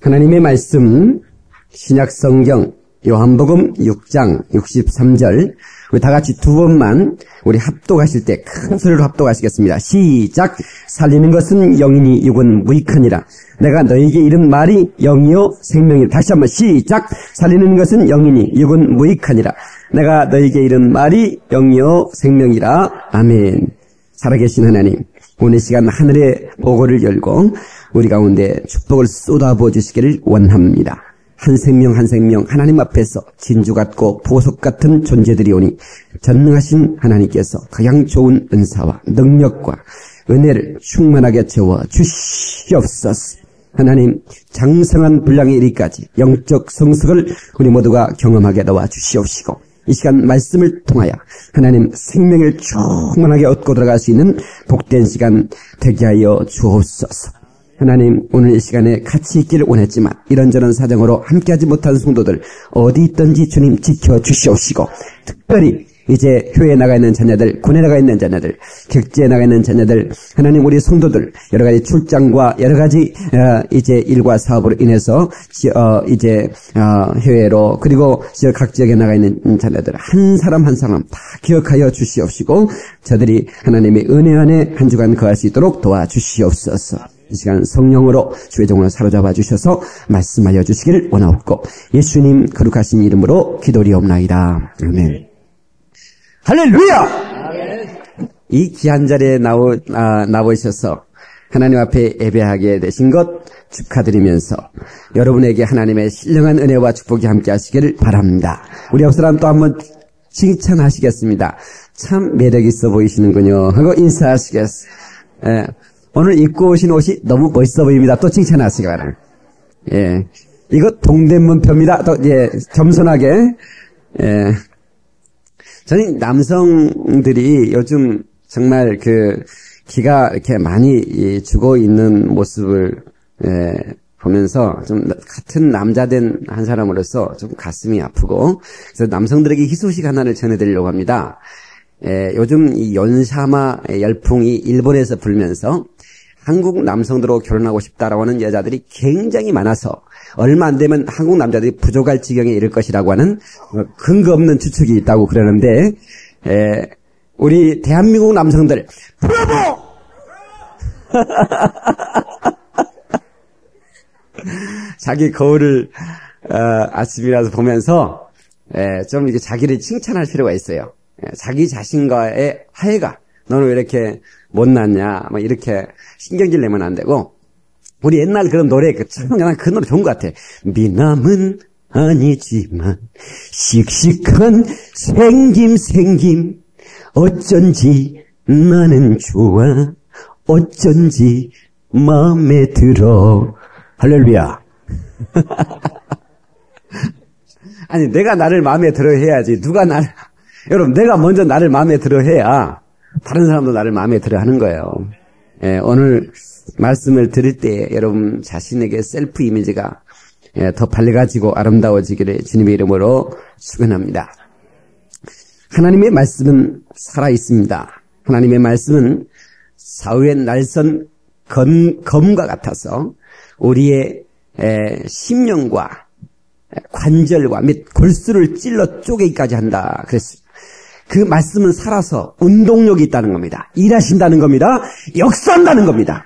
하나님의 말씀, 신약성경, 요한복음 6장 63절, 우리 다 같이 두 번만 우리 합독하실 때 큰 소리로 합독하시겠습니다. 시작! 살리는 것은 영이니 육은 무익하니라. 내가 너에게 이른 말이 영이요 생명이라. 다시 한번 시작! 살리는 것은 영이니 육은 무익하니라. 내가 너에게 이른 말이 영이요 생명이라. 아멘. 살아계신 하나님, 오늘 시간 하늘의 보고를 열고 우리 가운데 축복을 쏟아부어 주시기를 원합니다. 한 생명 한 생명 하나님 앞에서 진주 같고 보석 같은 존재들이 오니 전능하신 하나님께서 가장 좋은 은사와 능력과 은혜를 충만하게 채워 주시옵소서. 하나님, 장성한 분량의 이르기까지 영적 성숙을 우리 모두가 경험하게 도와 주시옵시고, 이 시간 말씀을 통하여 하나님 생명을 충만하게 얻고 들어갈 수 있는 복된 시간 되게 하여 주옵소서. 하나님, 오늘 이 시간에 같이 있기를 원했지만 이런저런 사정으로 함께하지 못한 성도들 어디 있든지 주님 지켜주시옵시고, 특별히 이제 교회에 나가 있는 자녀들, 군에 나가 있는 자녀들, 격제에 나가 있는 자녀들, 하나님 우리 성도들 여러 가지 출장과 여러 가지 이제 일과 사업으로 인해서 해외로 그리고 각 지역에 나가 있는 자녀들 한 사람 한 사람 다 기억하여 주시옵시고, 저들이 하나님의 은혜 안에 한 주간 거할 수 있도록 도와주시옵소서. 이 시간 성령으로 주의 종을 사로잡아 주셔서 말씀하여 주시기를 원하옵고, 예수님 거룩하신 이름으로 기도리옵나이다. 아멘. 할렐루야! 이 귀한 자리에 나오셔서 하나님 앞에 예배하게 되신 것 축하드리면서 여러분에게 하나님의 신령한 은혜와 축복이 함께 하시기를 바랍니다. 우리 옆 사람 또 한번 칭찬하시겠습니다. 참 매력 있어 보이시는군요 하고 인사하시겠습니다. 오늘 입고 오신 옷이 너무 멋있어 보입니다. 또 칭찬하시기 바랍니다. 예. 이거 동대문표입니다. 또, 겸손하게. 예. 저는 남성들이 요즘 정말 기가 이렇게 많이 주고 있는 모습을, 보면서 좀 같은 남자 된 한 사람으로서 좀 가슴이 아프고, 그래서 남성들에게 희소식 하나를 전해드리려고 합니다. 요즘 이 연사마 열풍이 일본에서 불면서 한국 남성들하고 결혼하고 싶다라고 하는 여자들이 굉장히 많아서 얼마 안 되면 한국 남자들이 부족할 지경에 이를 것이라고 하는 근거 없는 추측이 있다고 그러는데, 우리 대한민국 남성들 브라보! 자기 거울을 아침이라서 보면서 좀 이렇게 자기를 칭찬할 필요가 있어요. 자기 자신과의 화해가, 너는 왜 이렇게 못났냐, 막 이렇게 신경질 내면 안 되고, 우리 옛날 그런 노래, 난 그 노래 좋은 것 같아. 미남은 아니지만, 씩씩한 생김, 어쩐지 나는 좋아, 어쩐지 마음에 들어. 할렐루야. 아니, 내가 나를 마음에 들어 해야지. 여러분, 내가 먼저 나를 마음에 들어 해야 다른 사람도 나를 마음에 들어 하는 거예요. 오늘 말씀을 들을 때 여러분 자신에게 셀프 이미지가 더 밝아지고 아름다워지기를 주님의 이름으로 축원합니다. 하나님의 말씀은 살아있습니다. 하나님의 말씀은 사후의 날선 검과 같아서 우리의 심령과 관절과 및 골수를 찔러 쪼개기까지 한다 그랬습니다. 그 말씀은 살아서 운동력이 있다는 겁니다. 일하신다는 겁니다. 역사한다는 겁니다.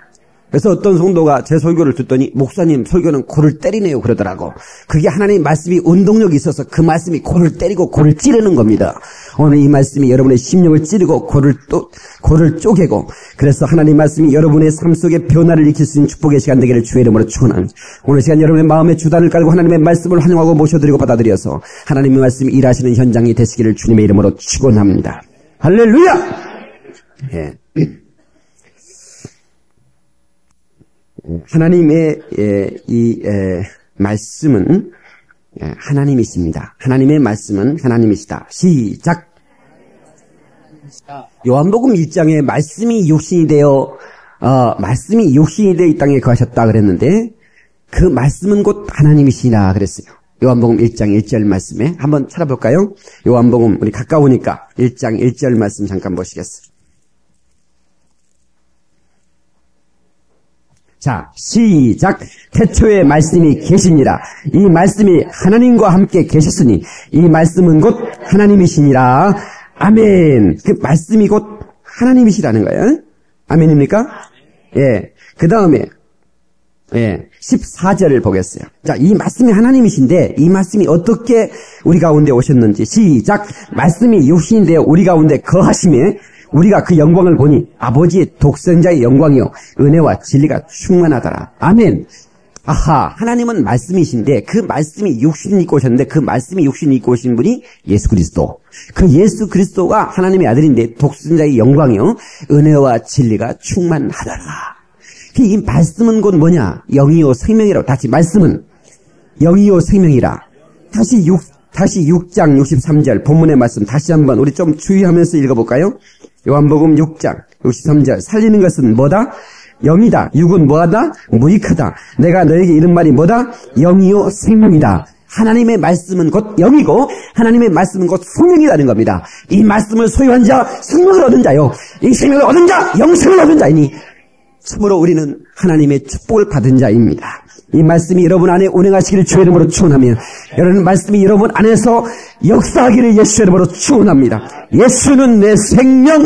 그래서 어떤 성도가 제 설교를 듣더니 목사님 설교는 코를 때리네요 그러더라고. 그게 하나님의 말씀이 운동력이 있어서 그 말씀이 코를 때리고 코를 찌르는 겁니다. 오늘 이 말씀이 여러분의 심령을 찌르고 코를 쪼개고, 그래서 하나님의 말씀이 여러분의 삶 속에 변화를 일으킬 수 있는 축복의 시간 되기를 주의 이름으로 축원합니다. 오늘 시간 여러분의 마음에 주단을 깔고 하나님의 말씀을 환영하고 모셔드리고 받아들여서 하나님의 말씀이 일하시는 현장이 되시기를 주님의 이름으로 축원합니다. 할렐루야! 예. 하나님의 말씀은 하나님이십니다. 하나님의 말씀은 하나님이시다. 시작. 요한복음 1장에 말씀이 육신이 되어 이 땅에 거하셨다 그랬는데, 그 말씀은 곧 하나님이시라 그랬어요. 요한복음 1장 1절 말씀에 한번 찾아볼까요? 요한복음, 우리 가까우니까 1장 1절 말씀 잠깐 보시겠어요. 자, 시작. 태초에 말씀이 계시니라. 이 말씀이 하나님과 함께 계셨으니 이 말씀은 곧 하나님이시니라. 아멘. 그 말씀이 곧 하나님이시라는 거예요. 아멘입니까? 예. 그 다음에 14절을 보겠어요. 자, 이 말씀이 하나님이신데 이 말씀이 어떻게 우리 가운데 오셨는지 시작. 말씀이 육신인데 우리 가운데 거하심에 우리가 그 영광을 보니 아버지의 독생자의 영광이요 은혜와 진리가 충만하더라. 아멘. 아하, 하나님은 말씀이신데 그 말씀이 육신을 입고 오셨는데 그 말씀이 육신을 입고 오신 분이 예수 그리스도. 그 예수 그리스도가 하나님의 아들인데 독생자의 영광이요 은혜와 진리가 충만하더라. 이 말씀은 곧 뭐냐? 영이요 생명이라고. 다시 말씀은 영이요 생명이라. 다시 6장 63절 본문의 말씀 다시 한번 우리 좀 주의하면서 읽어볼까요? 요한복음 6장 63절. 살리는 것은 뭐다? 영이다. 육은 뭐하다? 무익하다. 내가 너에게 이른 말이 뭐다? 영이요 생명이다. 하나님의 말씀은 곧 영이고 하나님의 말씀은 곧 생명이라는 겁니다. 이 말씀을 소유한 자 생명을 얻은 자요. 이 생명을 얻은 자 영생을 얻은 자이니 참으로 우리는 하나님의 축복을 받은 자입니다. 이 말씀이 여러분 안에 운행하시기를 주의 이름으로 축원하며 여러분 말씀이 여러분 안에서 역사하기를 예수의 이름으로 축원합니다. 예수는 내 생명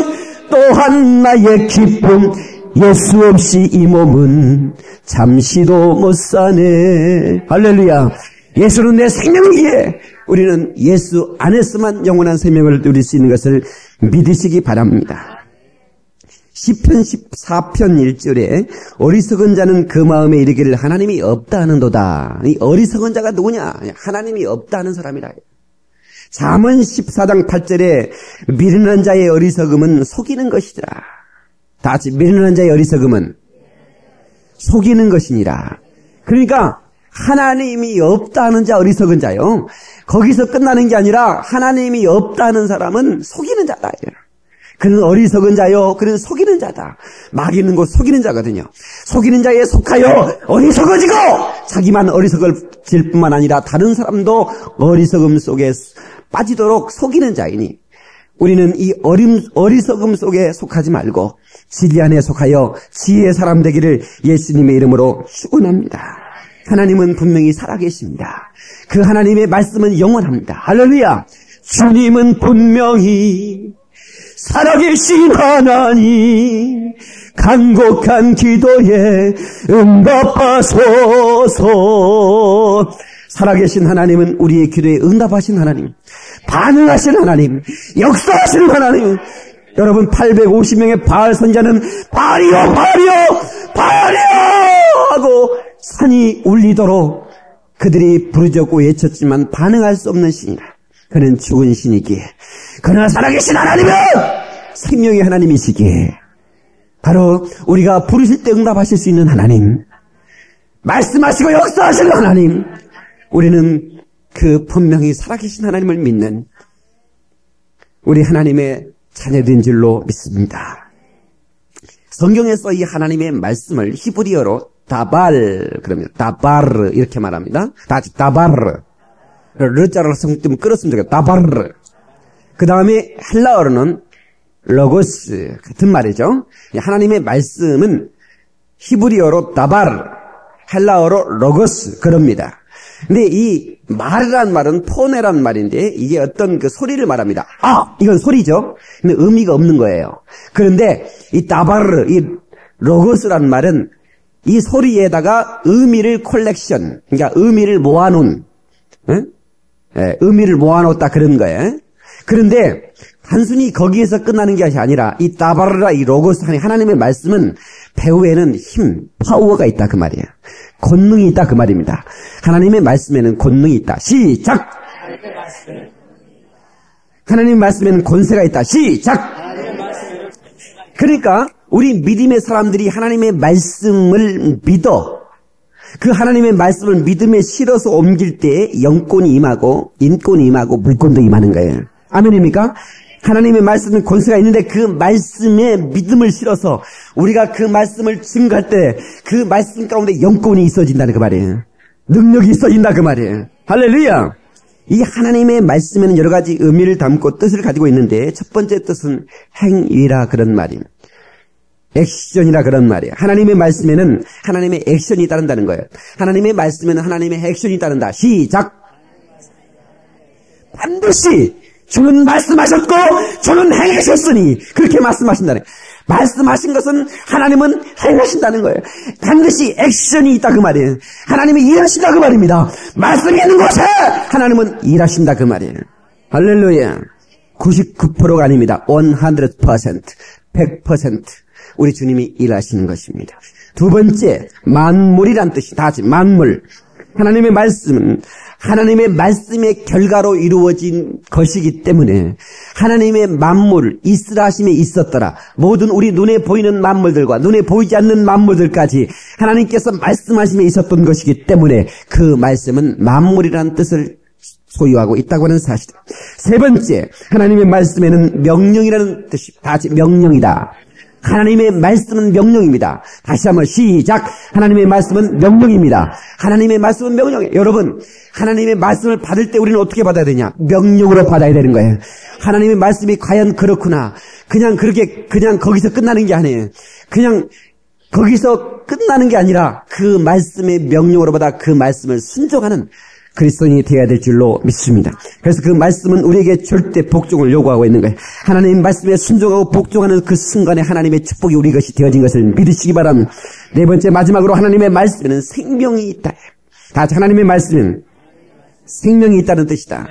또한 나의 기쁨 예수 없이 이 몸은 잠시도 못 사네. 할렐루야. 예수는 내 생명이기에 우리는 예수 안에서만 영원한 생명을 누릴 수 있는 것을 믿으시기 바랍니다. 시편 14편 1절에 어리석은 자는 그 마음에 이르기를 하나님이 없다 하는도다. 이 어리석은 자가 누구냐? 하나님이 없다 하는 사람이라. 잠언 14장 8절에 미련한 자의 어리석음은 속이는 것이더라. 다 같이 미련한 자의 어리석음은 속이는 것이니라. 그러니까 하나님이 없다 하는 자 어리석은 자요. 거기서 끝나는 게 아니라 하나님이 없다 하는 사람은 속이는 자다. 그는 어리석은 자요. 그는 속이는 자다. 마귀는 곧 속이는 자거든요. 속이는 자에 속하여 어리석어지고 자기만 어리석어질 뿐만 아니라 다른 사람도 어리석음 속에 빠지도록 속이는 자이니 우리는 이 어리석음 속에 속하지 말고 진리 안에 속하여 지혜의 사람 되기를 예수님의 이름으로 축원합니다. 하나님은 분명히 살아계십니다. 그 하나님의 말씀은 영원합니다. 할렐루야. 주님은 분명히 살아계신 하나님 간곡한 기도에 응답하소서. 살아계신 하나님은 우리의 기도에 응답하신 하나님, 반응하신 하나님, 역사하신 하나님. 여러분 850명의 바알 선자는 바알이요 바알이요 바알이요 하고 산이 울리도록 그들이 부르짖고 외쳤지만 반응할 수 없는 신이라. 그는 죽은 신이기에 그러나 살아계신 하나님은 생명의 하나님이시기에 바로 우리가 부르실 때 응답하실 수 있는 하나님, 말씀하시고 역사하시는 하나님, 우리는 그 분명히 살아계신 하나님을 믿는 우리 하나님의 자녀된 줄로 믿습니다. 성경에서 이 하나님의 말씀을 히브리어로 다발, 그러면 다바르 이렇게 말합니다. 다 같이 다바르. 르자를 성좀 끌었으면 좋겠다. 다바르. 그 다음에 헬라어로는 로고스 같은 말이죠. 하나님의 말씀은 히브리어로 다바르, 헬라어로 로고스 그럽니다. 근데 이 말이란 말은 포네란 말인데 이게 어떤 그 소리를 말합니다. 아, 이건 소리죠. 근데 의미가 없는 거예요. 그런데 이 다바르, 이 로고스란 말은 이 소리에다가 의미를 콜렉션, 그러니까 의미를 모아놓은, 의미를 모아놓았다 그런 거예요. 그런데 단순히 거기에서 끝나는 것이 아니라 이 다바르라, 이 로고스, 하나님의 말씀은 배후에는 힘, 파워가 있다 그 말이에요. 권능이 있다 그 말입니다. 하나님의 말씀에는 권능이 있다. 시작! 하나님의 말씀에는 권세가 있다. 시작! 그러니까 우리 믿음의 사람들이 하나님의 말씀을 믿어 그 하나님의 말씀을 믿음에 실어서 옮길 때 영권이 임하고 인권이 임하고 물권도 임하는 거예요. 아멘입니까? 하나님의 말씀은 권세가 있는데 그 말씀에 믿음을 실어서 우리가 그 말씀을 증거할 때 그 말씀 가운데 영권이 있어진다는 그 말이에요. 능력이 있어진다 그 말이에요. 할렐루야. 이 하나님의 말씀에는 여러 가지 의미를 담고 뜻을 가지고 있는데 첫 번째 뜻은 행위라 그런 말입니다. 액션이라 그런 말이에요. 하나님의 말씀에는 하나님의 액션이 따른다는 거예요. 하나님의 말씀에는 하나님의 액션이 따른다. 시작. 반드시 주는 말씀하셨고 주는 행하셨으니 그렇게 말씀하신다는 거예요. 말씀하신 것은 하나님은 행하신다는 거예요. 반드시 액션이 있다 그 말이에요. 하나님이 일하신다 그 말입니다. 말씀이 있는 곳에 하나님은 일하신다 그 말이에요. 할렐루야. 99%가 아닙니다. 100%, 100% 우리 주님이 일하시는 것입니다. 두 번째, 만물이란 뜻이 다 같이 만물. 하나님의 말씀은 하나님의 말씀의 결과로 이루어진 것이기 때문에 하나님의 만물, 있으라 하심에 있었더라. 모든 우리 눈에 보이는 만물들과 눈에 보이지 않는 만물들까지 하나님께서 말씀하심에 있었던 것이기 때문에 그 말씀은 만물이라는 뜻을 소유하고 있다고 하는 사실. 세 번째, 하나님의 말씀에는 명령이라는 뜻이 다 같이 명령이다. 하나님의 말씀은 명령입니다. 다시 한번 시작. 하나님의 말씀은 명령입니다. 하나님의 말씀은 명령이에요. 여러분, 하나님의 말씀을 받을 때 우리는 어떻게 받아야 되냐? 명령으로 받아야 되는 거예요. 하나님의 말씀이 과연 그렇구나. 그냥 거기서 끝나는 게 아니에요. 그냥 거기서 끝나는 게 아니라 그 말씀의 명령으로 받아 그 말씀을 순종하는 그리스도인이 되어야 될 줄로 믿습니다. 그래서 그 말씀은 우리에게 절대 복종을 요구하고 있는 거예요. 하나님의 말씀에 순종하고 복종하는 그 순간에 하나님의 축복이 우리 것이 되어진 것을 믿으시기 바랍니다. 네 번째 마지막으로 하나님의 말씀에는 생명이 있다. 다 같이 하나님의 말씀은 생명이 있다는 뜻이다.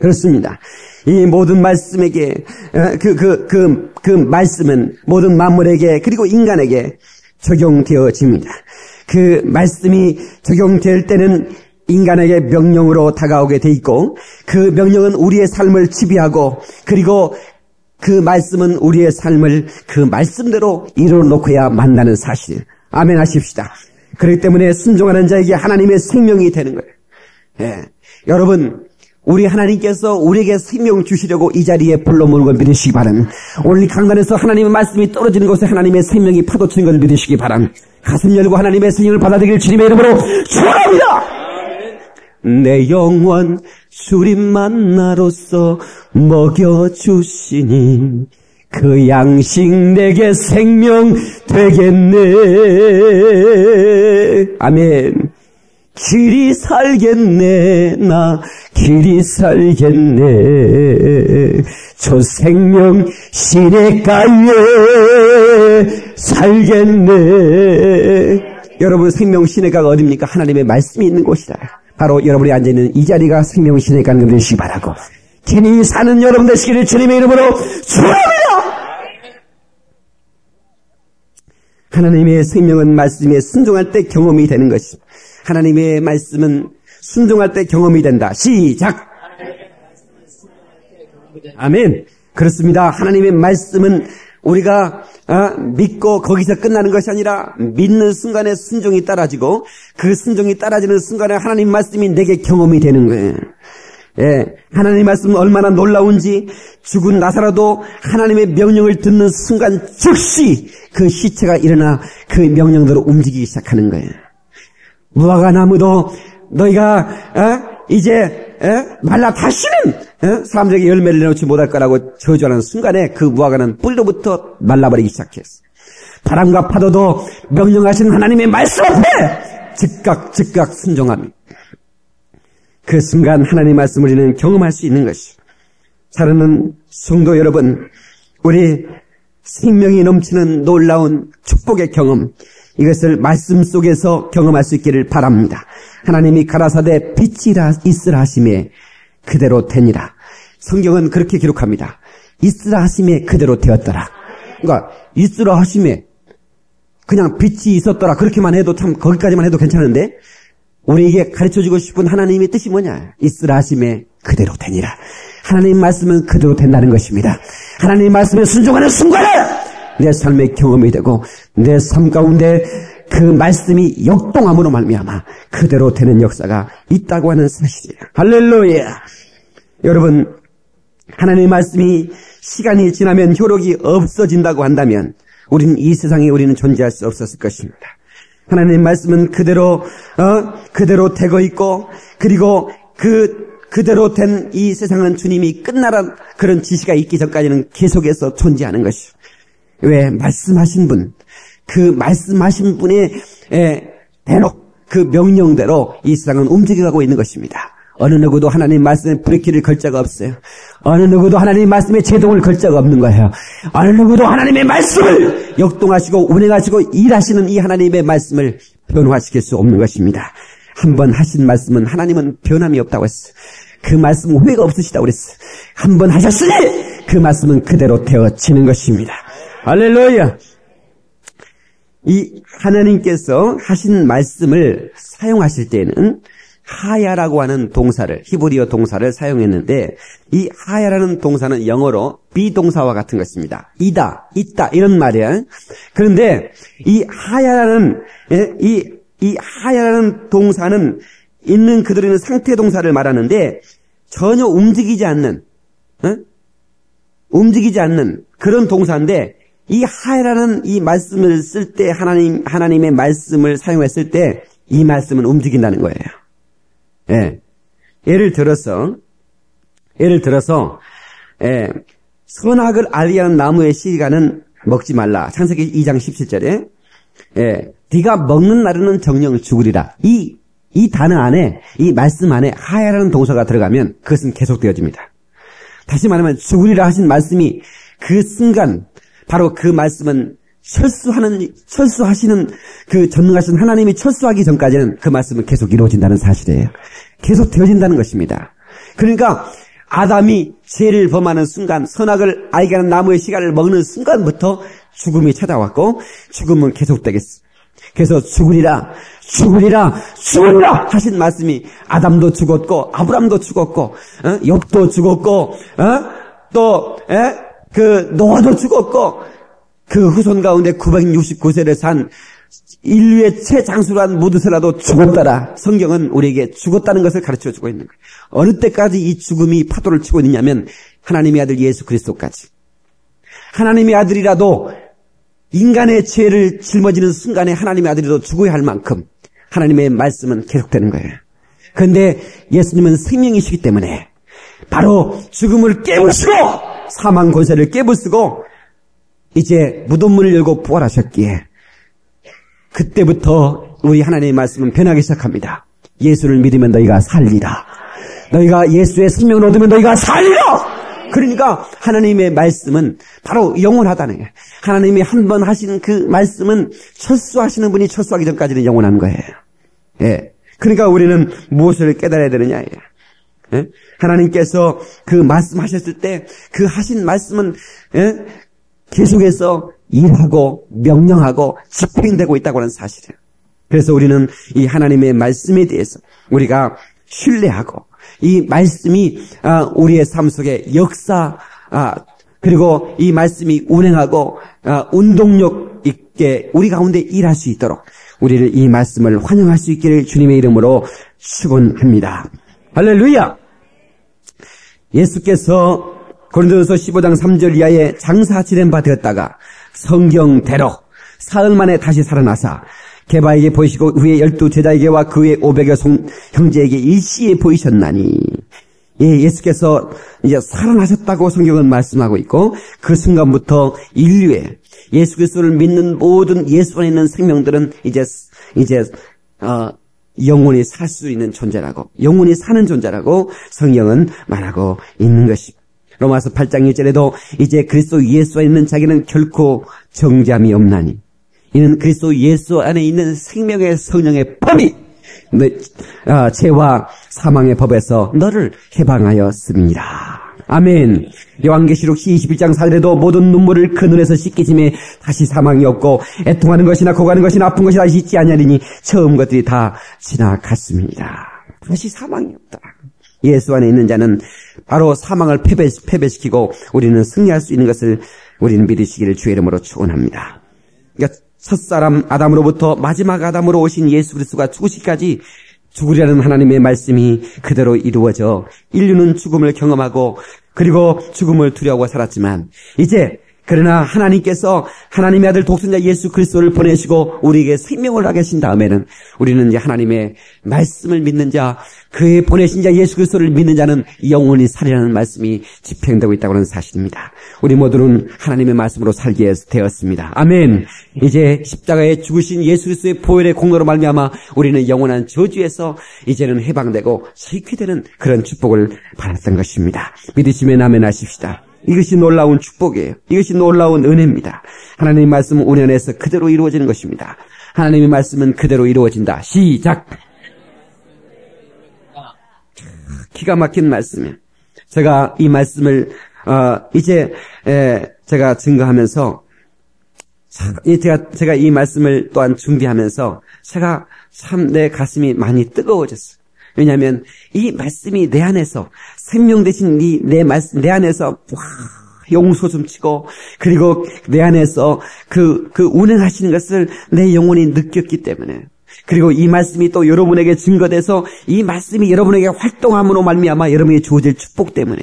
그렇습니다. 이 모든 말씀에게 그 말씀은 모든 만물에게 그리고 인간에게 적용되어집니다. 그 말씀이 적용될 때는 인간에게 명령으로 다가오게 돼 있고 그 명령은 우리의 삶을 지배하고 그리고 그 말씀은 우리의 삶을 그 말씀대로 이루어놓고야 만나는 사실. 아멘 하십시다. 그렇기 때문에 순종하는 자에게 하나님의 생명이 되는 거예요. 예. 여러분, 우리 하나님께서 우리에게 생명 주시려고 이 자리에 불러 모은 걸 믿으시기 바랍니다. 오늘 이 강단에서 하나님의 말씀이 떨어지는 곳에 하나님의 생명이 파도치는 걸 믿으시기 바랍니다. 가슴 열고 하나님의 생명을 받아들이길 주님의 이름으로 축원합니다. 내 영원 주님 만나로서 먹여주시니 그 양식 내게 생명 되겠네. 아멘. 길이 살겠네. 나 길이 살겠네. 저 생명 시냇가에 살겠네. 여러분, 생명 시냇가가 어디입니까? 하나님의 말씀이 있는 곳이다. 바로 여러분이 앉아있는 이 자리가 생명 시냇가는 되시기 바라고 괜히 사는 여러분 되시기를 주님의 이름으로 축원합니다. 하나님의 생명은 말씀에 순종할 때 경험이 되는 것입니다. 하나님의 말씀은 순종할 때 경험이 된다. 시작. 아멘. 그렇습니다. 하나님의 말씀은 우리가 믿고 거기서 끝나는 것이 아니라 믿는 순간에 순종이 따라지고 그 순종이 따라지는 순간에 하나님 말씀이 내게 경험이 되는 거예요. 예, 하나님 말씀은 얼마나 놀라운지 죽은 나사로도 하나님의 명령을 듣는 순간 즉시 그 시체가 일어나 그 명령대로 움직이기 시작하는 거예요. 무화과 나무도 너희가 이제 말라 다시는 사람들에게 열매를 내놓지 못할 거라고 저주하는 순간에 그 무화과는 뿌리로부터 말라버리기 시작했어. 바람과 파도도 명령하신 하나님의 말씀 앞에 즉각 순종합니다. 그 순간 하나님의 말씀을 우리는 경험할 수 있는 것이죠. 사랑하는 성도 여러분, 우리 생명이 넘치는 놀라운 축복의 경험, 이것을 말씀 속에서 경험할 수 있기를 바랍니다. 하나님이 가라사대 빛이 있으라 하심에 그대로 되니라. 성경은 그렇게 기록합니다. 있으라 하심에 그대로 되었더라. 그러니까 있으라 하심에 그냥 빛이 있었더라 그렇게만 해도 참 거기까지만 해도 괜찮은데 우리에게 가르쳐주고 싶은 하나님의 뜻이 뭐냐? 있으라 하심에 그대로 되니라. 하나님 말씀은 그대로 된다는 것입니다. 하나님 말씀에 순종하는 순간에 내 삶의 경험이 되고 내 삶 가운데 그 말씀이 역동함으로 말미암아 그대로 되는 역사가 있다고 하는 사실이에요. 할렐루야. 여러분, 하나님의 말씀이 시간이 지나면 효력이 없어진다고 한다면 우리는 이 세상에 우리는 존재할 수 없었을 것입니다. 하나님의 말씀은 그대로 되고 있고 그리고 그대로 된 이 세상은 주님이 끝나라 그런 지시가 있기 전까지는 계속해서 존재하는 것이죠. 왜 말씀하신 분, 그 말씀하신 분의 대로, 그 명령대로 이 세상은 움직여가고 있는 것입니다. 어느 누구도 하나님 말씀에 브레이크를 걸 자가 없어요. 어느 누구도 하나님 말씀에 제동을 걸 자가 없는 거예요. 어느 누구도 하나님의 말씀을 역동하시고 운행하시고 일하시는 이 하나님의 말씀을 변화시킬 수 없는 것입니다. 한번 하신 말씀은 하나님은 변함이 없다고 했어요. 그 말씀은 후회가 없으시다고 그랬어요. 한번 하셨으니 그 말씀은 그대로 되어지는 것입니다. 할렐루야. 이 하나님께서 하신 말씀을 사용하실 때는 하야라고 하는 동사를, 히브리어 동사를 사용했는데, 이 하야라는 동사는 영어로 비동사와 같은 것입니다. 이다, 있다 이런 말이야. 그런데 이 하야라는 이 하야라는 동사는 있는 그대로 있는 상태 동사를 말하는데 전혀 움직이지 않는 그런 동사인데, 이 하야라는 이 말씀을 쓸 때 하나님의 말씀을 사용했을 때 이 말씀은 움직인다는 거예요. 예. 예를 들어서 선악을 알게 하는 나무의 씨가는 먹지 말라. 창세기 2장 17절에 네가 먹는 날에는 정령 죽으리라. 이 단어 안에, 이 말씀 안에 하야라는 동사가 들어가면 그것은 계속되어집니다. 다시 말하면 죽으리라 하신 말씀이 그 순간 바로 그 말씀은 철수하시는 그 전능하신 하나님이 철수하기 전까지는 그 말씀은 계속 이루어진다는 사실이에요. 계속 되어진다는 것입니다. 그러니까 아담이 죄를 범하는 순간, 선악을 알게 하는 나무의 씨가를 먹는 순간부터 죽음이 찾아왔고 죽음은 계속되겠어. 그래서 죽으리라 하신 말씀이 아담도 죽었고 아브람도 죽었고 욥도 죽었고 또 그 노아도 죽었고 그 후손 가운데 969세를 산 인류의 최장수란 무드셀라도 죽었더라. 성경은 우리에게 죽었다는 것을 가르쳐주고 있는 거예요. 어느 때까지 이 죽음이 파도를 치고 있느냐면 하나님의 아들 예수 그리스도까지. 하나님의 아들이라도 인간의 죄를 짊어지는 순간에 하나님의 아들이라도 죽어야 할 만큼 하나님의 말씀은 계속되는 거예요. 그런데 예수님은 생명이시기 때문에 바로 죽음을 깨부수고 사망 권세를 깨부수고 이제 무덤문을 열고 부활하셨기에 그때부터 우리 하나님의 말씀은 변하기 시작합니다. 예수를 믿으면 너희가 살리라. 너희가 예수의 생명을 얻으면 너희가 살리라. 그러니까 하나님의 말씀은 바로 영원하다는 거예요. 하나님이 한 번 하신 그 말씀은 철수하시는 분이 철수하기 전까지는 영원한 거예요. 예. 그러니까 우리는 무엇을 깨달아야 되느냐. 예? 하나님께서 그 말씀하셨을 때 그 하신 말씀은 계속해서 일하고 명령하고 집행되고 있다고 하는 사실이에요. 그래서 우리는 이 하나님의 말씀에 대해서 우리가 신뢰하고 이 말씀이 우리의 삶 속에 역사 그리고 이 말씀이 운행하고 운동력 있게 우리 가운데 일할 수 있도록 우리를 이 말씀을 환영할 수 있기를 주님의 이름으로 축원합니다. 할렐루야. 예수께서 고린도전서 15장 3절 이하에 장사 지낸 바 되었다가 성경대로 사흘 만에 다시 살아나사 게바에게 보이시고 후에 12제자에게와 그 외 500여 형제에게 일시에 보이셨나니. 예, 예수께서 이제 살아나셨다고 성경은 말씀하고 있고 그 순간부터 인류의 예수 그리스도를 믿는 모든 예수 안에 있는 생명들은 이제 영원히 살 수 있는 존재라고, 영원히 사는 존재라고 성경은 말하고 있는 것입니다. 로마서 8장 1절에도 이제 그리스도 예수 안에 있는 자기는 결코 정죄함이 없나니 이는 그리스도 예수 안에 있는 생명의 성령의 법이 죄와 사망의 법에서 너를 해방하였습니다. 아멘. 요한계시록 21장 4절에도 모든 눈물을 그 눈에서 씻기심에 다시 사망이 없고 애통하는 것이나 고가는 것이나 아픈 것이나 있지 아니하리니 처음 것들이 다 지나갔습니다. 다시 사망이 없다. 예수 안에 있는 자는 바로 사망을 패배시키고 우리는 승리할 수 있는 것을 우리는 믿으시기를 주의 이름으로 축원합니다. 그러니까 첫사람 아담으로부터 마지막 아담으로 오신 예수 그리스도가 죽으시기까지 죽으리라는 하나님의 말씀이 그대로 이루어져 인류는 죽음을 경험하고 그리고 죽음을 두려워하고 살았지만 이제 그러나 하나님께서 하나님의 아들 독생자 예수 그리스도를 보내시고 우리에게 생명을 하게 하신 다음에는 우리는 이제 하나님의 말씀을 믿는 자, 그의 보내신 자 예수 그리스도를 믿는 자는 영원히 살리라는 말씀이 집행되고 있다고 하는 사실입니다. 우리 모두는 하나님의 말씀으로 살게 되었습니다. 아멘. 이제 십자가에 죽으신 예수 그리스도의 보혈의 공로로 말미암아 우리는 영원한 저주에서 이제는 해방되고 새롭게 되는 그런 축복을 받았던 것입니다. 믿으시면 아멘 하십시다. 이것이 놀라운 축복이에요. 이것이 놀라운 은혜입니다. 하나님의 말씀은 우리 안에서 그대로 이루어지는 것입니다. 하나님의 말씀은 그대로 이루어진다. 시작! 기가 막힌 말씀이에요. 제가 이 말씀을 제가 증거하면서 제가 이 말씀을 또한 준비하면서 제가 참 내 가슴이 많이 뜨거워졌어요. 왜냐하면 이 말씀이 내 안에서 생명 대신 내 안에서 용서 좀 치고 그리고 내 안에서 그 운행하시는 것을 내 영혼이 느꼈기 때문에 그리고 이 말씀이 또 여러분에게 증거돼서 이 말씀이 여러분에게 활동함으로 말미암아 여러분에게 주어질 축복 때문에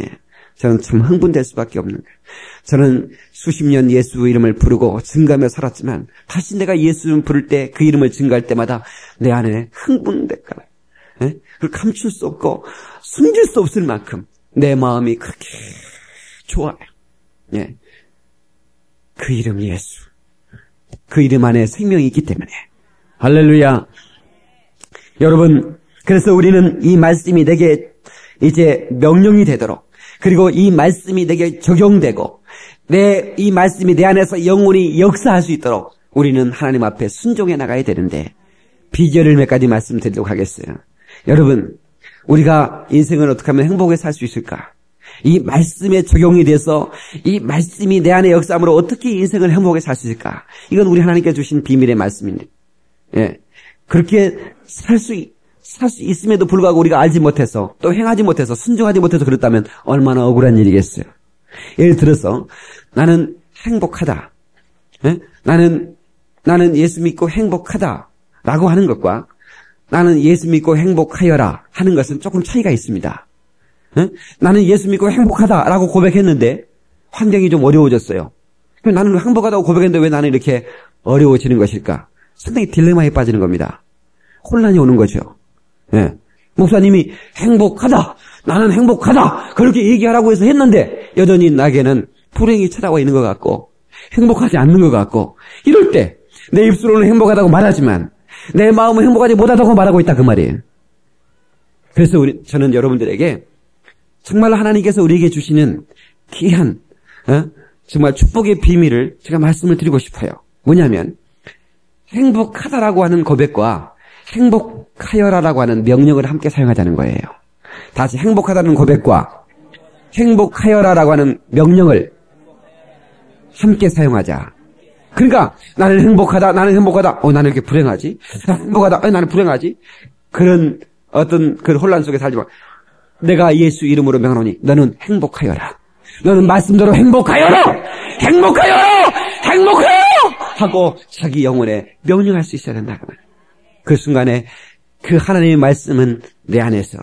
저는 참 흥분될 수밖에 없는 거예요. 저는 수십 년 예수 이름을 부르고 증거하며 살았지만 다시 내가 예수 이름 부를 때 그 이름을 증거할 때마다 내 안에 흥분될까. 그걸 감출 수 없고 숨길 수 없을 만큼 내 마음이 그렇게 좋아요. 예. 그 이름 예수. 그 이름 안에 생명이 있기 때문에. 할렐루야. 여러분, 그래서 우리는 이 말씀이 내게 이제 명령이 되도록 그리고 이 말씀이 내게 적용되고 이 말씀이 내 안에서 영원히 역사할 수 있도록 우리는 하나님 앞에 순종해 나가야 되는데 비결을 몇 가지 말씀드리도록 하겠어요. 여러분, 우리가 인생을 어떻게 하면 행복하게 살 수 있을까? 이 말씀에 적용이 돼서 이 말씀이 내 안에 역사함으로 어떻게 인생을 행복하게 살 수 있을까? 이건 우리 하나님께 주신 비밀의 말씀입니다. 예. 그렇게 살 수 있음에도 불구하고 우리가 알지 못해서 또 행하지 못해서 순종하지 못해서 그렇다면 얼마나 억울한 일이겠어요. 예를 들어서 나는 행복하다. 예? 나는 예수 믿고 행복하다라고 하는 것과 나는 예수 믿고 행복하여라 하는 것은 조금 차이가 있습니다. 에? 나는 예수 믿고 행복하다라고 고백했는데 환경이 좀 어려워졌어요. 나는 행복하다고 고백했는데 왜 나는 이렇게 어려워지는 것일까? 상당히 딜레마에 빠지는 겁니다. 혼란이 오는 거죠. 예. 목사님이 행복하다, 나는 행복하다 그렇게 얘기하라고 해서 했는데 여전히 나에게는 불행이 찾아와 있는 것 같고 행복하지 않는 것 같고 이럴 때 내 입술로는 행복하다고 말하지만 내 마음은 행복하지 못하다고 말하고 있다 그 말이에요. 그래서 저는 여러분들에게 정말 하나님께서 우리에게 주시는 귀한 정말 축복의 비밀을 제가 말씀을 드리고 싶어요. 뭐냐면 행복하다라고 하는 고백과 행복하여라라고 하는 명령을 함께 사용하자는 거예요. 다시 행복하다는 고백과 행복하여라라고 하는 명령을 함께 사용하자. 그러니까 나는 행복하다. 나는 이렇게 불행하지? 행복하다. 나는 불행하지? 그런 어떤 그 혼란 속에 살지 마. 내가 예수 이름으로 명하노니 너는 행복하여라. 너는 말씀대로 행복하여라. 행복하여라. 하고 자기 영혼에 명령할 수 있어야 된다. 그 순간에 그 하나님의 말씀은 내 안에서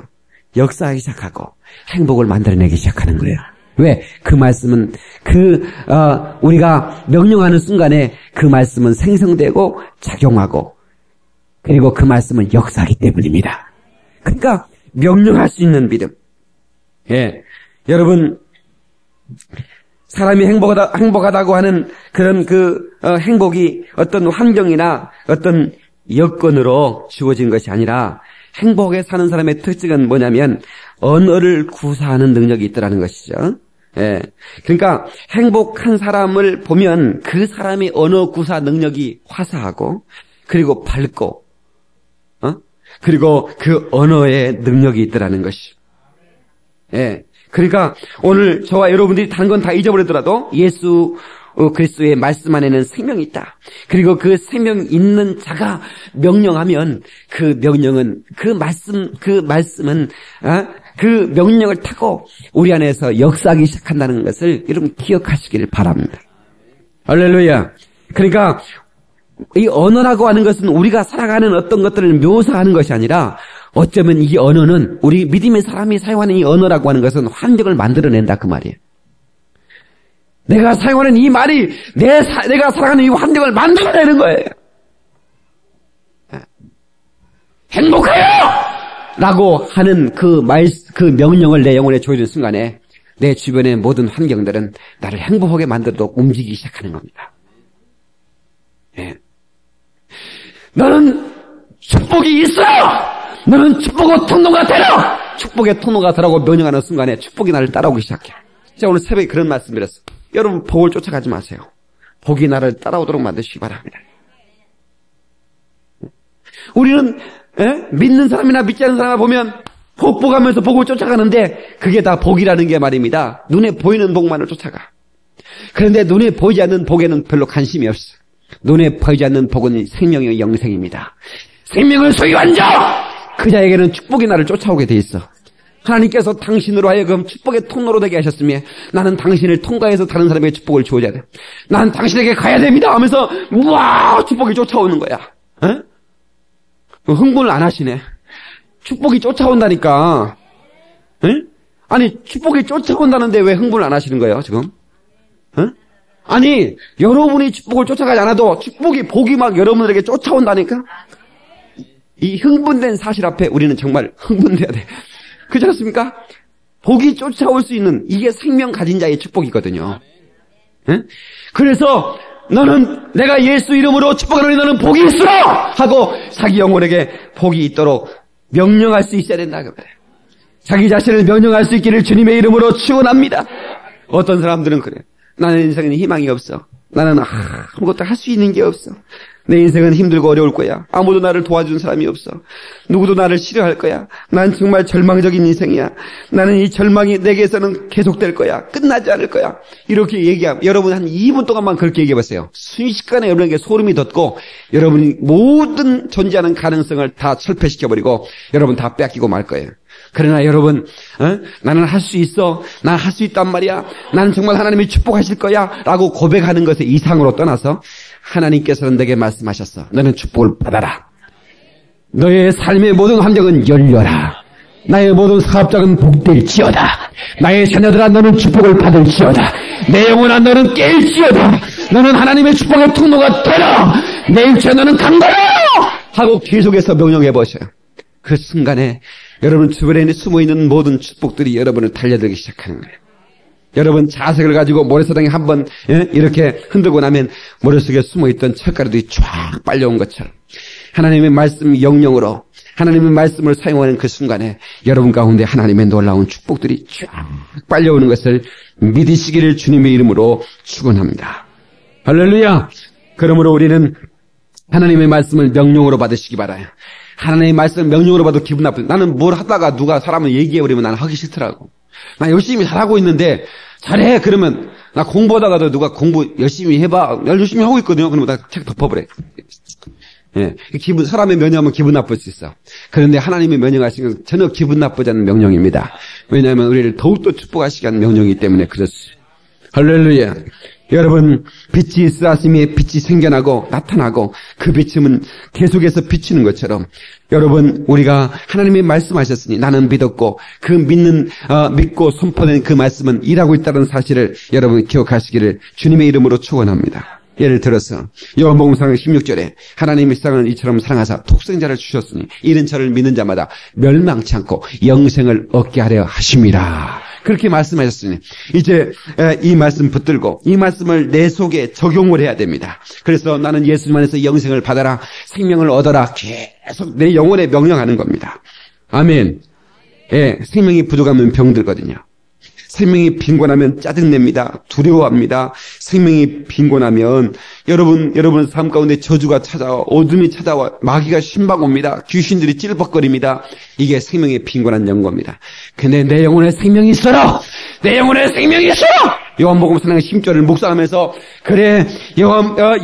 역사하기 시작하고 행복을 만들어내기 시작하는 거예요. 왜? 그 말씀은 우리가 명령하는 순간에 그 말씀은 생성되고 작용하고 그리고 그 말씀은 역사하기 때문입니다. 그러니까 명령할 수 있는 믿음. 예. 여러분, 사람이 행복하다고 하는 그런 행복이 어떤 환경이나 어떤 여건으로 주어진 것이 아니라 행복하게 사는 사람의 특징은 뭐냐면 언어를 구사하는 능력이 있더라는 것이죠. 예. 그러니까 행복한 사람을 보면 그 사람의 언어 구사 능력이 화사하고 그리고 밝고 그리고 그 언어의 능력이 있더라는 것이. 예. 그러니까 오늘 저와 여러분들이 다른 건 다 잊어버리더라도 예수 그리스도의 말씀 안에는 생명이 있다. 그리고 그 생명 있는 자가 명령하면 그 명령은 그 말씀은 그 명령을 타고 우리 안에서 역사하기 시작한다는 것을 여러분 기억하시기를 바랍니다. 할렐루야. 그러니까 이 언어라고 하는 것은 우리가 살아가는 어떤 것들을 묘사하는 것이 아니라 어쩌면 이 언어는 우리 믿음의 사람이 사용하는 이 언어라고 하는 것은 환경을 만들어낸다 그 말이에요. 내가 사용하는 이 말이 내가 살아가는 이 환경을 만들어내는 거예요. 행복해요! 라고 하는 그 명령을 내 영혼에 줘야 되는 순간에 내 주변의 모든 환경들은 나를 행복하게 만들도록 움직이기 시작하는 겁니다. 예. 너는 축복이 있어! 너는 축복의 통로가 되라! 축복의 통로가 되라고 명령하는 순간에 축복이 나를 따라오기 시작해. 제가 오늘 새벽에 그런 말씀 드렸어요. 여러분 복을 쫓아가지 마세요. 복이 나를 따라오도록 만드시기 바랍니다. 우리는 믿는 사람이나 믿지 않는 사람을 보면 복 보가면서 복을 쫓아가는데 그게 다 복이라는 게 말입니다. 눈에 보이는 복만을 쫓아가. 그런데 눈에 보이지 않는 복에는 별로 관심이 없어. 눈에 보이지 않는 복은 생명의 영생입니다. 생명을 소유한 자! 그 자에게는 축복이 나를 쫓아오게 돼 있어. 하나님께서 당신으로 하여금 축복의 통로로 되게 하셨으며 나는 당신을 통과해서 다른 사람에게 축복을 주어야 돼. 나는 당신에게 가야 됩니다 하면서 우와 축복이 쫓아오는 거야. 에? 흥분을 안 하시네. 축복이 쫓아온다니까. 에? 아니 축복이 쫓아온다는데 왜 흥분을 안 하시는 거예요 지금? 에? 아니 여러분이 축복을 쫓아가지 않아도 복이 막 여러분들에게 쫓아온다니까. 이 흥분된 사실 앞에 우리는 정말 흥분돼야 돼. 그렇지 않습니까? 복이 쫓아올 수 있는 이게 생명 가진 자의 축복이거든요. 에? 그래서 너는 내가 예수 이름으로 축복하노니 너는 복이 있으라 하고 자기 영혼에게 복이 있도록 명령할 수 있어야 된다. 자기 자신을 명령할 수 있기를 주님의 이름으로 축원합니다. 어떤 사람들은 그래. 나는 인생에 희망이 없어. 나는 아무것도 할 수 있는 게 없어. 내 인생은 힘들고 어려울 거야. 아무도 나를 도와주는 사람이 없어. 누구도 나를 싫어할 거야. 난 정말 절망적인 인생이야. 나는 이 절망이 내게서는 계속될 거야. 끝나지 않을 거야. 이렇게 얘기하면 여러분 한 2분 동안만 그렇게 얘기해보세요. 순식간에 여러분에게 소름이 돋고 여러분이 모든 존재하는 가능성을 다 철폐시켜버리고 여러분 다 뺏기고 말 거예요. 그러나 여러분 나는 할 수 있어. 난 할 수 있단 말이야. 나는 정말 하나님이 축복하실 거야 라고 고백하는 것의 이상으로 떠나서 하나님께서는 내게 말씀하셨어. 너는 축복을 받아라. 너의 삶의 모든 환경은 열려라. 나의 모든 사업장은 복될지어다. 나의 자녀들아 너는 축복을 받을지어다. 내 영혼아 너는 깰지어다. 너는 하나님의 축복의 통로가 되라. 내 육체 너는 강건하라 하고 계속해서 명령해 보셔요. 그 순간에 여러분 주변에 숨어있는 모든 축복들이 여러분을 달려들기 시작하는 거예요. 여러분 자색을 가지고 모래사장에 한번 이렇게 흔들고 나면 머릿속에 숨어있던 철가루들이 쫙 빨려온 것처럼 하나님의 말씀 영령으로 하나님의 말씀을 사용하는 그 순간에 여러분 가운데 하나님의 놀라운 축복들이 쫙 빨려오는 것을 믿으시기를 주님의 이름으로 축원합니다. 할렐루야. 그러므로 우리는 하나님의 말씀을 명령으로 받으시기 바라요. 하나님의 말씀을 명령으로 받아도 기분 나쁘다. 나는 뭘 하다가 누가 사람을 얘기해버리면 나는 하기 싫더라고. 나 열심히 잘하고 있는데 잘해 그러면 나 공부하다가도 누가 공부 열심히 해봐 열심히 하고 있거든요. 그러면 나 책 덮어버려. 예, 사람의 명령하면 기분 나쁠 수 있어. 그런데 하나님의 명령하신 건 전혀 기분 나쁘지 않은 명령입니다. 왜냐하면 우리를 더욱더 축복하시기 위한 명령이기 때문에 그렇습니다. 할렐루야. 여러분 빛이 있으심에 빛이 생겨나고 나타나고 그 빛은 계속해서 비치는 것처럼 여러분 우리가 하나님이 말씀하셨으니 나는 믿었고 그 믿고 선포된 그 말씀은 일하고 있다는 사실을 여러분 기억하시기를 주님의 이름으로 축원합니다. 예를 들어서 요한복음 16절에 하나님이 세상을 이처럼 사랑하사 독생자를 주셨으니 이는 저를 믿는 자마다 멸망치 않고 영생을 얻게 하려 하심이라. 그렇게 말씀하셨으니 이제 이 말씀 붙들고 이 말씀을 내 속에 적용을 해야 됩니다. 그래서 나는 예수님 안에서 영생을 받아라 생명을 얻어라 계속 내 영혼에 명령하는 겁니다. 아멘. 예, 생명이 부족하면 병들거든요. 생명이 빈곤하면 짜증냅니다. 두려워합니다. 생명이 빈곤하면 여러분 삶 가운데 저주가 찾아와 어둠이 찾아와 마귀가 신방 옵니다. 귀신들이 찔벅거립니다. 이게 생명이 빈곤한 연고입니다. 근데 내 영혼에 생명이 있어라. 내 영혼에 생명이 있어라. 요한복음 16절을 묵상하면서 그래